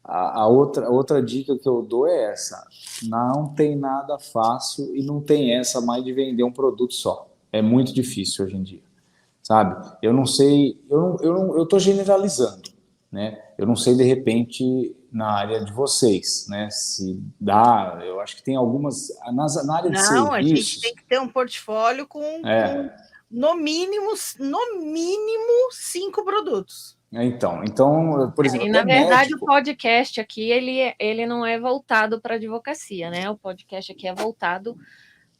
a outra dica que eu dou é essa: não tem nada fácil e não tem essa mais de vender um produto só. É muito difícil hoje em dia, sabe? Eu não sei, eu estou generalizando, né? Eu não sei, de repente, na área de vocês, né? Se dá, eu acho que tem algumas... Na área de serviços... Não, a gente tem que ter um portfólio com no mínimo 5 produtos. Então, por exemplo, e na verdade o podcast aqui, ele não é voltado para advocacia, né? O podcast aqui é voltado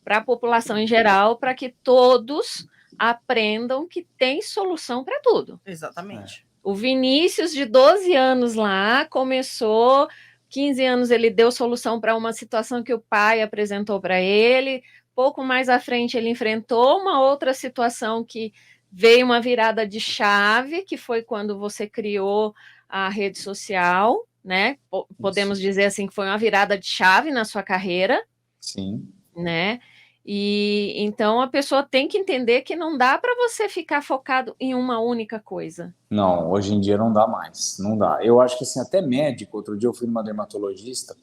para a população em geral, para que todos aprendam que tem solução para tudo. Exatamente. O Vinícius, de 12 anos lá, começou, 15 anos ele deu solução para uma situação que o pai apresentou para ele, pouco mais à frente ele enfrentou uma outra situação que veio uma virada de chave, que foi quando você criou a rede social, né? Podemos dizer assim que foi uma virada de chave na sua carreira. Sim. Né? E então a pessoa tem que entender que não dá para você ficar focado em uma única coisa. Não, hoje em dia não dá mais, não dá. Eu acho que assim, até médico, outro dia eu fui numa dermatologista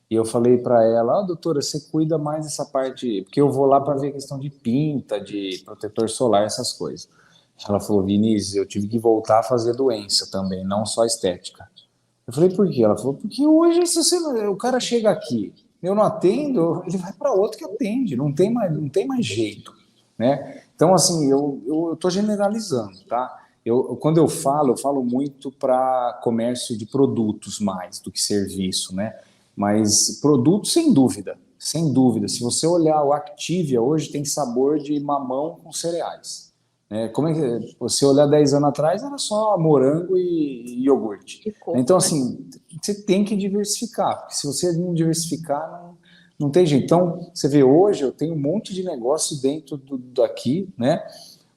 e eu falei para ela, doutora, você cuida mais dessa parte, porque eu vou lá para ver a questão de pinta, de protetor solar, essas coisas. Ela falou, Vinícius, eu tive que voltar a fazer doença também, não só estética. Eu falei, por quê? Ela falou, porque hoje o cara chega aqui, eu não atendo, ele vai para outro que atende, não tem mais jeito, né? Então, assim, eu estou generalizando, tá? Quando eu falo muito para comércio de produtos mais do que serviço, né? Mas produtos, sem dúvida. Se você olhar o Activia, hoje tem sabor de mamão com cereais. Como é que você olhar 10 anos atrás, era só morango e iogurte. Então, assim, você tem que diversificar, porque se você não diversificar, não tem jeito. Então, você vê, hoje eu tenho um monte de negócio dentro daqui, né?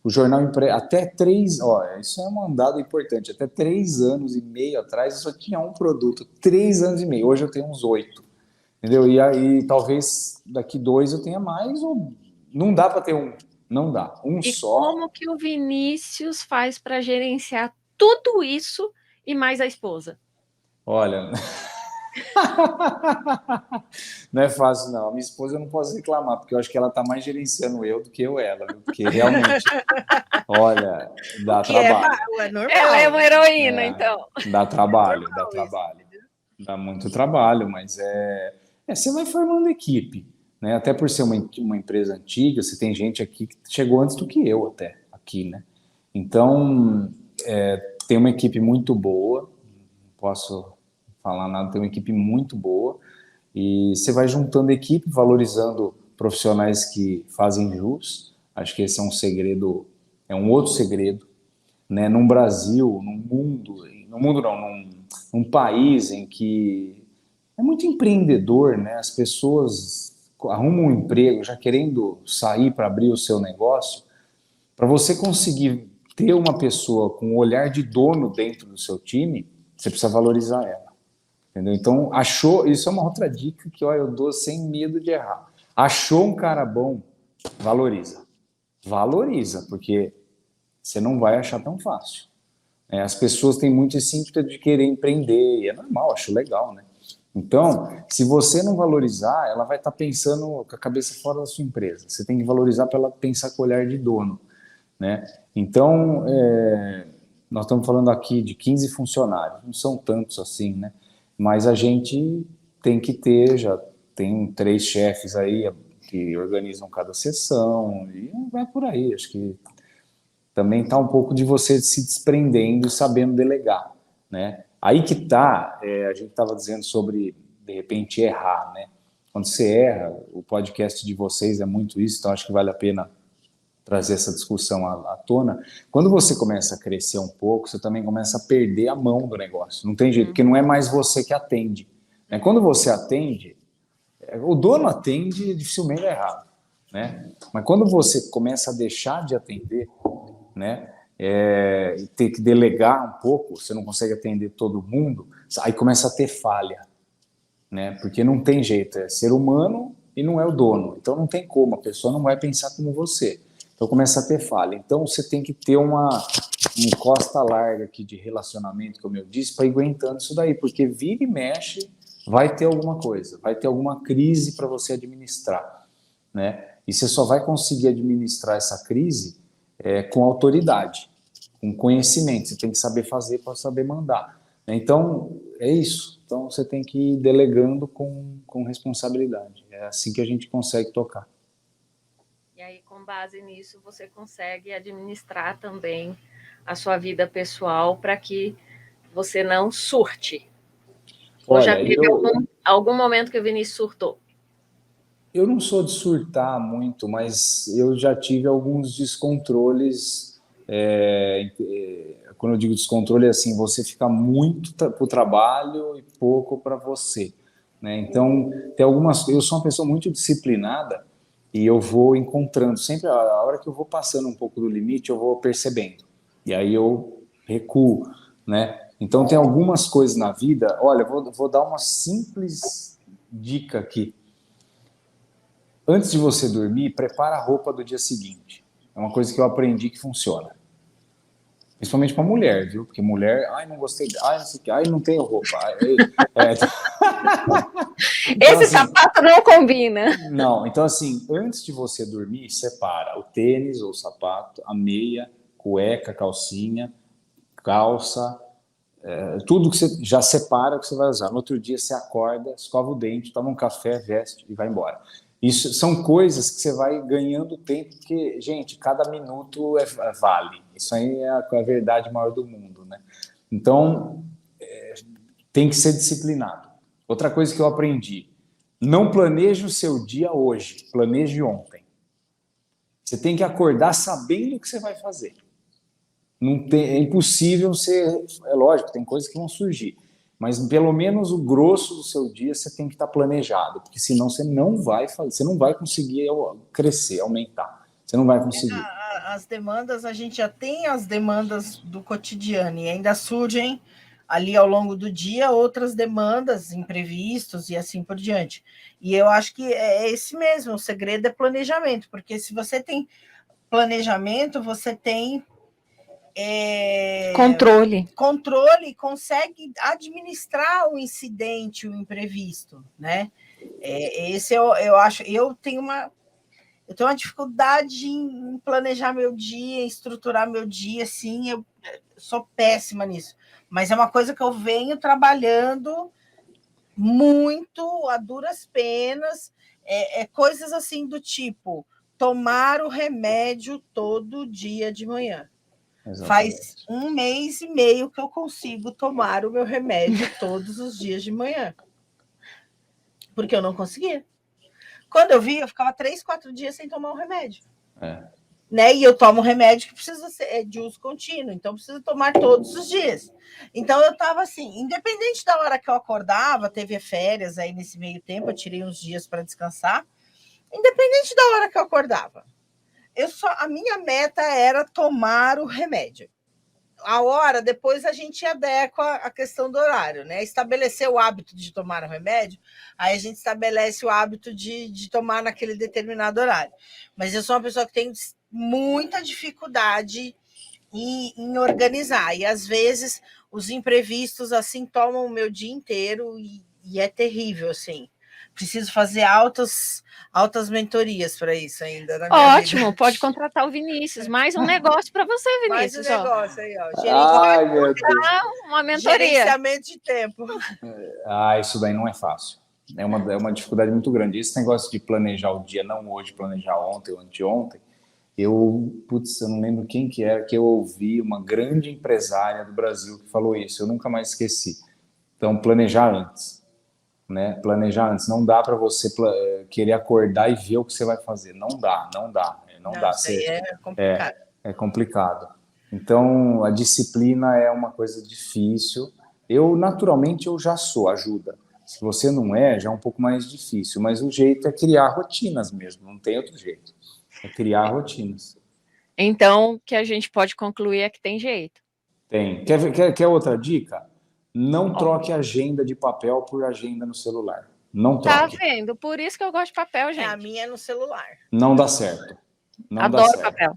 O jornal até 3, isso é um dado importante, até 3 anos e meio atrás eu só tinha um produto, 3 anos e meio, hoje eu tenho uns 8, entendeu? E aí talvez daqui 2 eu tenha mais, ou não dá para ter não dá, e só. Como que o Vinícius faz para gerenciar tudo isso e mais a esposa? Olha, não é fácil não, a minha esposa eu não posso reclamar, porque eu acho que ela está mais gerenciando eu do que eu ela, porque realmente, olha, dá trabalho. É normal. Ela é uma heroína, então. Dá trabalho, dá muito trabalho, mas Você vai formando equipe, né? Até por ser uma empresa antiga, você tem gente aqui que chegou antes do que eu até, aqui, né? Então, tem uma equipe muito boa, não posso falar nada, tem uma equipe muito boa, e você vai juntando equipe, valorizando profissionais que fazem jus. Acho que esse é um segredo, é um outro segredo, né? Num Brasil, no mundo não, num país em que é muito empreendedor, né? As pessoas arrumam um emprego já querendo sair para abrir o seu negócio. Para você conseguir ter uma pessoa com o olhar de dono dentro do seu time, você precisa valorizar ela. Entendeu? Então, isso é uma outra dica que eu dou sem medo de errar. Achou um cara bom, valoriza. Valoriza, porque você não vai achar tão fácil. As pessoas têm muito esse ímpeto de querer empreender, e é normal, acho legal, né? Então, se você não valorizar, ela vai estar pensando com a cabeça fora da sua empresa. Você tem que valorizar para ela pensar com o olhar de dono, né? Então, nós estamos falando aqui de 15 funcionários, não são tantos assim, né? Mas a gente tem que ter, já tem 3 chefes aí que organizam cada sessão, e vai por aí. Acho que também está um pouco de você se desprendendo e sabendo delegar, né? Aí que está, a gente estava dizendo sobre, de repente, errar, né? Quando você erra, o podcast de vocês é muito isso, então acho que vale a pena trazer essa discussão à tona. Quando você começa a crescer um pouco, você também começa a perder a mão do negócio. Não tem jeito, porque não é mais você que atende, né? Quando você atende, o dono atende, dificilmente é errado, né? Mas quando você começa a deixar de atender, né? Ter que delegar um pouco, você não consegue atender todo mundo, aí começa a ter falha, né? Porque não tem jeito, é ser humano e não é o dono, então não tem como, a pessoa não vai pensar como você, então começa a ter falha. Então você tem que ter uma costa larga aqui de relacionamento, como eu disse, para ir aguentando isso daí, porque vira e mexe, vai ter alguma coisa, vai ter alguma crise para você administrar, né? E você só vai conseguir administrar essa crise com autoridade, com conhecimento. Você tem que saber fazer para saber mandar. Então, é isso. Então, você tem que ir delegando com responsabilidade. É assim que a gente consegue tocar. E aí, com base nisso, você consegue administrar também a sua vida pessoal para que você não surte. Ou já Olha, teve algum momento que o Vinícius surtou? eu não sou de surtar muito, mas eu já tive alguns descontroles. Quando eu digo descontrole, é assim, você fica muito para o trabalho e pouco para você, né? Então, tem algumas. Eu sou uma pessoa muito disciplinada e eu vou encontrando sempre a hora que eu vou passando um pouco do limite, eu vou percebendo e aí eu recuo, né? Então, tem algumas coisas na vida. Olha, vou dar uma simples dica aqui. Antes de você dormir, prepara a roupa do dia seguinte. É uma coisa que eu aprendi que funciona. Principalmente para mulher, viu? Porque mulher, ai, não gostei, ai, não sei o que, ai, não tenho roupa. Então, Esse assim, sapato não combina. não, então assim, antes de você dormir, separa o tênis ou o sapato, a meia, cueca, calcinha, calça, tudo que você já separa que você vai usar. No outro dia você acorda, escova o dente, toma um café, veste e vai embora. Isso são coisas que você vai ganhando tempo, porque, gente, cada minuto vale. Isso aí é a verdade maior do mundo, né? Então, tem que ser disciplinado. Outra coisa que eu aprendi, não planeje o seu dia hoje, planeje ontem. Você tem que acordar sabendo o que você vai fazer. Não tem, é impossível ser. É lógico, tem coisas que vão surgir. Mas pelo menos o grosso do seu dia você tem que estar planejado, porque senão você não vai fazer, você não vai conseguir crescer, aumentar. Você não vai conseguir. As demandas, a gente já tem as demandas do cotidiano e ainda surgem ali ao longo do dia outras demandas, imprevistos e assim por diante. E eu acho que é esse mesmo, o segredo é planejamento, porque se você tem planejamento, você tem controle, consegue administrar o incidente, o imprevisto, né? Esse eu acho, eu tenho uma dificuldade em planejar meu dia, em estruturar meu dia, assim, eu sou péssima nisso. Mas é uma coisa que eu venho trabalhando muito a duras penas, coisas assim do tipo tomar o remédio todo dia de manhã. Exatamente. Faz 1 mês e meio que eu consigo tomar o meu remédio todos os dias de manhã. Porque eu não conseguia. Quando eu vi, eu ficava 3, 4 dias sem tomar o remédio. Né? E eu tomo remédio que precisa ser de uso contínuo, então precisa tomar todos os dias. Então eu estava assim, independente da hora que eu acordava, teve férias aí nesse meio tempo, eu tirei uns dias para descansar, independente da hora que eu acordava, a minha meta era tomar o remédio. A hora, depois a gente adequa a questão do horário, né? Estabelecer o hábito de tomar o remédio, aí a gente estabelece o hábito de tomar naquele determinado horário. Mas eu sou uma pessoa que tem muita dificuldade em organizar, e às vezes os imprevistos assim tomam o meu dia inteiro e é terrível, assim. Preciso fazer altas mentorias para isso ainda na minha Ótimo, vida. pode contratar o Vinícius. Mais um negócio para você, Mais um Vinícius. negócio aí, ó. Ai, meu Deus. Uma mentoria. Gerenciamento de tempo. Isso daí não é fácil. É uma dificuldade muito grande. Esse negócio de planejar o dia, não hoje, planejar ontem ou anteontem, eu não lembro quem que era, que eu ouvi, uma grande empresária do Brasil que falou isso, eu nunca mais esqueci. Então, planejar antes. Né? Planejar antes. Não dá para você querer acordar e ver o que você vai fazer. Não dá. Não dá. Isso aí é complicado. É complicado. Então, a disciplina é uma coisa difícil. Naturalmente, eu já sou, ajuda. Se você não já é um pouco mais difícil. Mas o jeito é criar rotinas mesmo. Não tem outro jeito. É criar rotinas. Então, o que a gente pode concluir é que tem jeito. Tem. Quer outra dica? Não troque agenda de papel por agenda no celular. Não troque. Tá vendo? Por isso que eu gosto de papel, gente. A minha é no celular. Não dá certo. Adoro papel.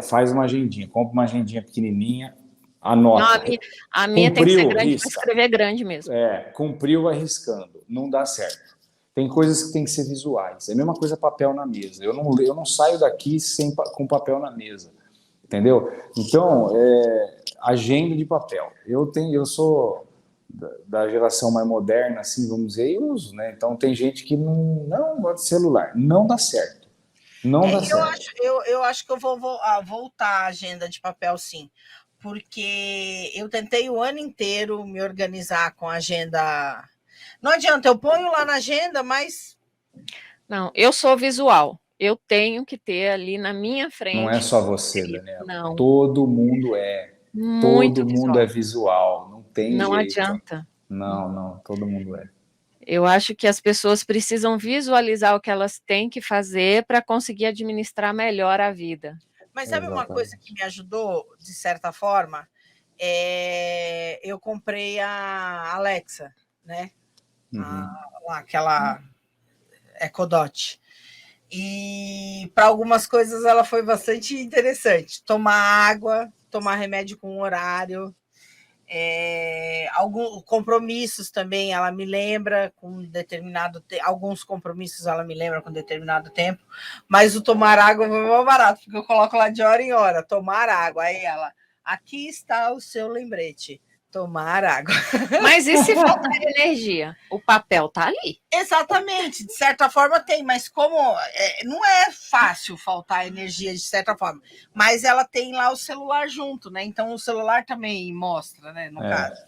Faz uma agendinha. Compra uma agendinha pequenininha. Anota. Não, a minha tem que ser grande para escrever grande mesmo. Cumpriu, vai riscando. Não dá certo. Tem coisas que tem que ser visuais. É a mesma coisa papel na mesa. Eu não saio daqui com papel na mesa. Entendeu? Então, agenda de papel. Eu sou da geração mais moderna, assim, vamos dizer, e uso, né? Então, tem gente que não gosta de celular. Não dá certo. Não dá certo. Eu acho que eu vou voltar à agenda de papel, sim. Porque eu tentei o ano inteiro me organizar com a agenda. Não adianta, eu ponho lá na agenda, mas... Não, eu sou visual. Eu tenho que ter ali na minha frente. Não é só você, Daniela. Não. Todo mundo é. Muito todo mundo é visual. Não tem jeito. Não adianta. Não. Todo mundo é. Eu acho que as pessoas precisam visualizar o que elas têm que fazer para conseguir administrar melhor a vida. Mas sabe uma coisa que me ajudou, de certa forma? Eu comprei a Alexa, né? Aquela Echo Dot. E para algumas coisas ela foi bastante interessante. Tomar água, tomar remédio com horário. Alguns compromissos também ela me lembra com determinado alguns compromissos ela me lembra com determinado tempo, mas o tomar água foi mais barato, porque eu coloco lá de hora em hora, tomar água, aí ela, aqui está o seu lembrete, tomar água. Mas e se faltar energia? O papel tá ali. Exatamente, de certa forma tem, mas como não é fácil faltar energia de certa forma, mas ela tem lá o celular junto, né? Então o celular também mostra, né? No caso.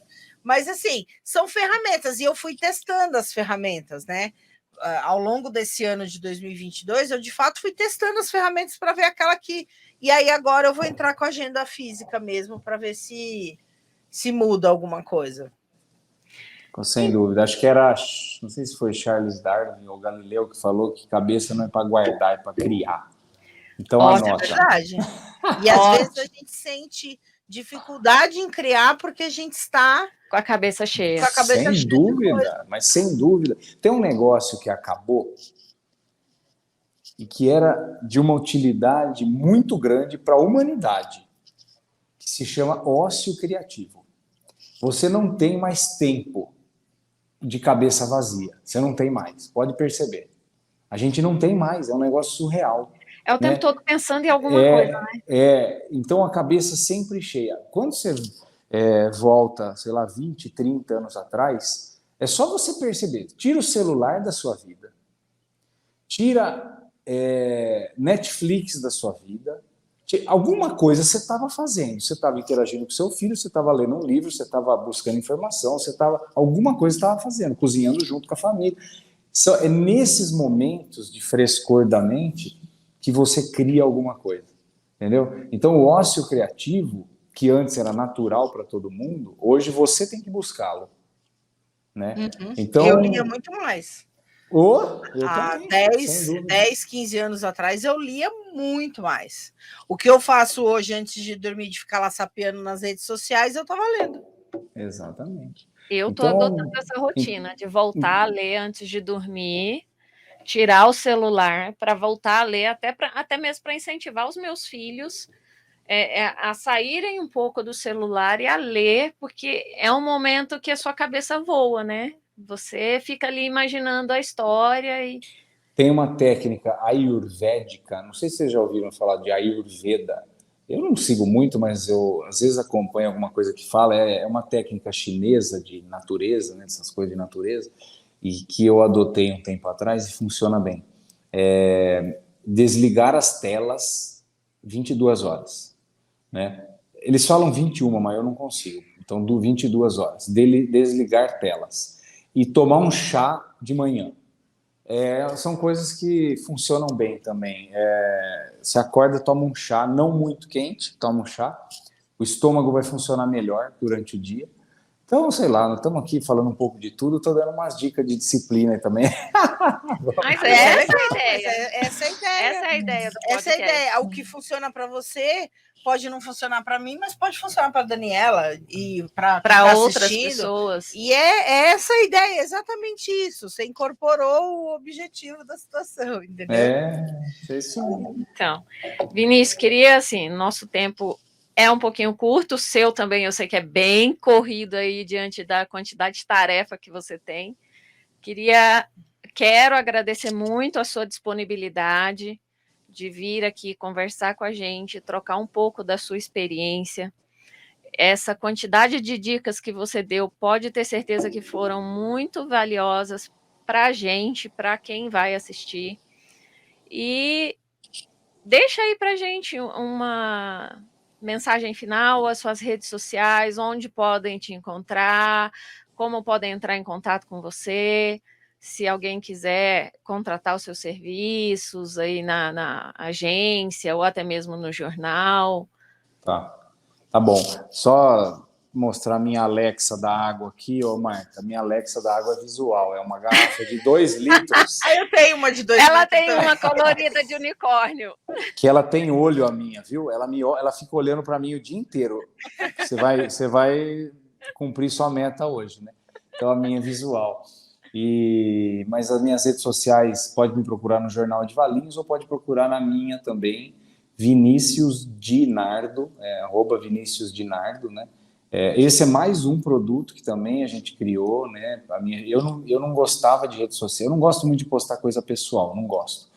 Mas assim, são ferramentas, e eu fui testando as ferramentas, né? Ao longo desse ano de 2022, eu de fato fui testando as ferramentas para ver aquela que... E aí agora eu vou entrar com a agenda física mesmo, para ver se muda alguma coisa. Sem dúvida. Acho que era, não sei se foi Charles Darwin ou Galileu que falou que cabeça não é para guardar, é para criar. Então anota. É verdade. E às vezes a gente sente dificuldade em criar porque a gente está com a cabeça cheia. Sem dúvida, mas sem dúvida. Tem um negócio que acabou e que era de uma utilidade muito grande para a humanidade, que se chama ócio criativo. Você não tem mais tempo de cabeça vazia. Você não tem mais. Pode perceber. A gente não tem mais. É um negócio surreal. É o tempo todo pensando em alguma coisa, né? Então a cabeça sempre cheia. Quando você volta, sei lá, 20, 30 anos atrás, É só você perceber. Tira o celular da sua vida. Tira Netflix da sua vida. Alguma coisa você estava fazendo. Você estava interagindo com seu filho, você estava lendo um livro, você estava buscando informação, alguma coisa estava fazendo, cozinhando junto com a família. É nesses momentos de frescor da mente que você cria alguma coisa, entendeu? Então, o ócio criativo, que antes era natural para todo mundo, hoje você tem que buscá-lo, né? Então, eu lia muito mais. eu Há também, sem 10, dúvida. 15 anos atrás, eu lia muito mais. O que eu faço hoje, antes de dormir, de ficar lá sapeando nas redes sociais, eu estava lendo. Exatamente. Eu estou Então, adotando essa rotina de voltar a ler antes de dormir, tirar o celular para voltar a ler, até mesmo para incentivar os meus filhos a saírem um pouco do celular e a ler, porque é um momento que a sua cabeça voa, né? Você fica ali imaginando a história e... Tem uma técnica ayurvédica, não sei se vocês já ouviram falar de Ayurveda. Eu não sigo muito, mas eu às vezes acompanho alguma coisa que fala. É uma técnica chinesa de natureza, né, essas coisas de natureza, e que eu adotei um tempo atrás e funciona bem. Desligar as telas 22 horas. Né? Eles falam 21, mas eu não consigo. Então, do 22 horas. Desligar telas. E tomar um chá de manhã. São coisas que funcionam bem também. Você acorda, toma um chá, não muito quente, toma um chá. O estômago vai funcionar melhor durante o dia. Então, sei lá, nós estamos aqui falando um pouco de tudo, estou dando umas dicas de disciplina também. Mas essa é a ideia. Essa é a ideia. Essa é a ideia do podcast. Essa é a ideia. O que funciona para você pode não funcionar para mim, mas pode funcionar para Daniela e para outras pessoas. E é essa a ideia, exatamente isso. Você incorporou o objetivo da situação, entendeu? É isso aí. Então, Vinícius, queria, assim, nosso tempo é um pouquinho curto, o seu também eu sei que é bem corrido aí diante da quantidade de tarefa que você tem. Quero agradecer muito a sua disponibilidade de vir aqui conversar com a gente, trocar um pouco da sua experiência. Essa quantidade de dicas que você deu, pode ter certeza que foram muito valiosas para a gente, para quem vai assistir. E deixa aí para a gente uma mensagem final, as suas redes sociais, onde podem te encontrar, como podem entrar em contato com você, se alguém quiser contratar os seus serviços aí na agência ou até mesmo no jornal. Tá bom. Só mostrar minha Alexa da água aqui, Marta. Minha Alexa da água é visual, é uma garrafa de 2 litros. Eu tenho uma de 2 litros. Ela tem uma colorida de unicórnio. Que ela tem olho, a minha, viu? Ela fica olhando para mim o dia inteiro. Você vai cumprir sua meta hoje, né? Então a minha é visual. Mas as minhas redes sociais, pode me procurar no Jornal de Valinhos ou pode procurar na minha também, Vinícius Dinardo, @Vinícius Dinardo, né? Esse é mais um produto que também a gente criou, né? Eu não gostava de rede social, eu não gosto muito de postar coisa pessoal, não gosto.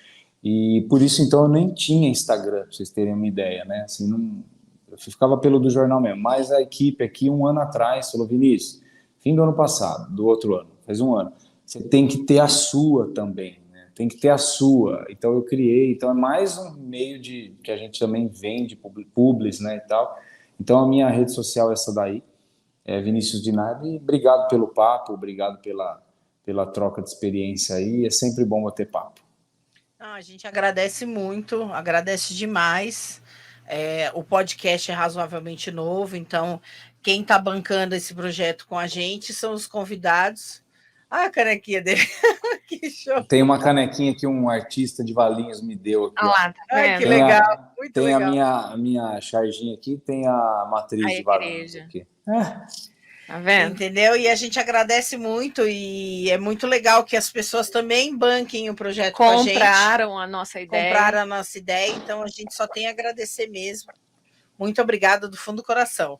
E por isso, então, eu nem tinha Instagram, para vocês terem uma ideia, né? Assim, eu ficava pelo do jornal mesmo. Mas a equipe aqui, 1 ano atrás, falou: Vinícius, fim do ano passado, do outro ano, faz 1 ano, você tem que ter a sua também, né? Tem que ter a sua. Então, eu criei. Então, é mais um meio que a gente também vende, publis, né, e tal. Então, a minha rede social é essa daí, Vinícius Dinardo. E obrigado pelo papo, obrigado pela troca de experiência aí. É sempre bom bater papo. A gente agradece muito, agradece demais. O podcast é razoavelmente novo, então quem está bancando esse projeto com a gente são os convidados. A canequinha dele. Que show. Tem uma canequinha que um artista de Valinhos me deu aqui. Tá que legal, muito tem legal. A minha charginha aqui, tem a matriz de Valinhos aqui. Tá vendo? Entendeu? E a gente agradece muito e é muito legal que as pessoas também banquem o projeto com a gente. Compraram a nossa ideia. Compraram a nossa ideia, então a gente só tem a agradecer mesmo. Muito obrigada do fundo do coração.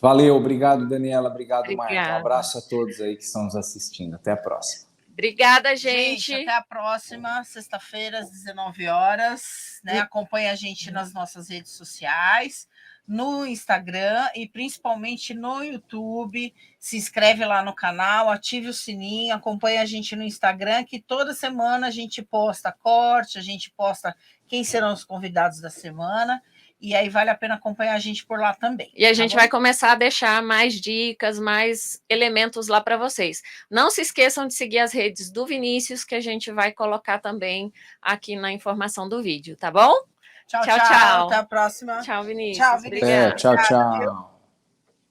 Valeu, obrigado, Daniela, obrigado, Marta. Um abraço a todos aí que estão nos assistindo. Até a próxima. Obrigada, gente. Até a próxima, sexta-feira, às 19 horas. né? Acompanhe a gente nas nossas redes sociais, no Instagram e principalmente no YouTube. Se inscreve lá no canal, ative o sininho, acompanhe a gente no Instagram, que toda semana a gente posta corte, a gente posta quem serão os convidados da semana, e aí vale a pena acompanhar a gente por lá também. E a gente vai começar a deixar mais dicas, mais elementos lá para vocês. Não se esqueçam de seguir as redes do Vinícius, que a gente vai colocar também aqui na informação do vídeo, tá bom? Tchau, tchau. Até a próxima. Tchau, Vinícius. Tchau, Vinícius. Obrigada. Tchau, tchau.